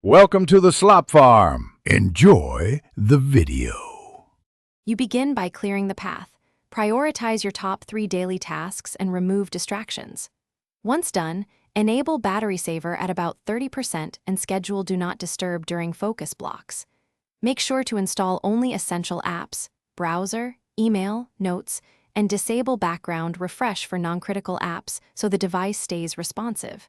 Welcome to the Slop Farm. Enjoy the video. You begin by clearing the path. Prioritize your top 3 daily tasks and remove distractions. Once done, enable Battery Saver at about 30% and schedule Do Not Disturb during focus blocks. Make sure to install only essential apps, browser, email, notes, and disable background refresh for non-critical apps so the device stays responsive.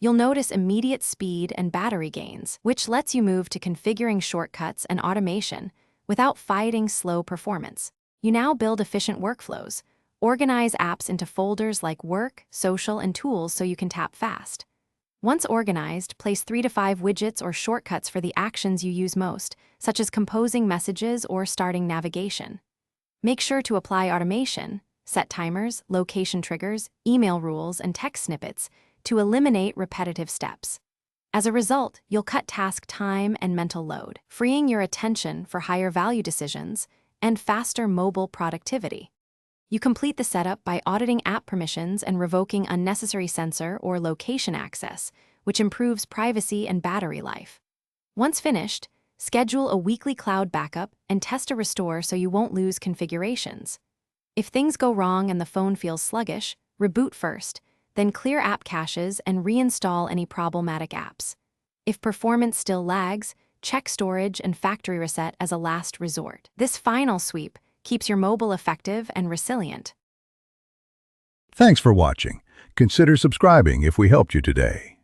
You'll notice immediate speed and battery gains, which lets you move to configuring shortcuts and automation without fighting slow performance. You now build efficient workflows. Organize apps into folders like Work, Social, and Tools so you can tap fast. Once organized, place 3 to 5 widgets or shortcuts for the actions you use most, such as composing messages or starting navigation. Make sure to apply automation, set timers, location triggers, email rules, and text snippets to eliminate repetitive steps. As a result, you'll cut task time and mental load, freeing your attention for higher value decisions and faster mobile productivity. You complete the setup by auditing app permissions and revoking unnecessary sensor or location access, which improves privacy and battery life. Once finished, schedule a weekly cloud backup and test a restore so you won't lose configurations. If things go wrong and the phone feels sluggish, reboot first, then clear app caches and reinstall any problematic apps. If performance still lags, check storage and factory reset as a last resort. This final sweep keeps your mobile effective and resilient. Thanks for watching. Consider subscribing if we helped you today.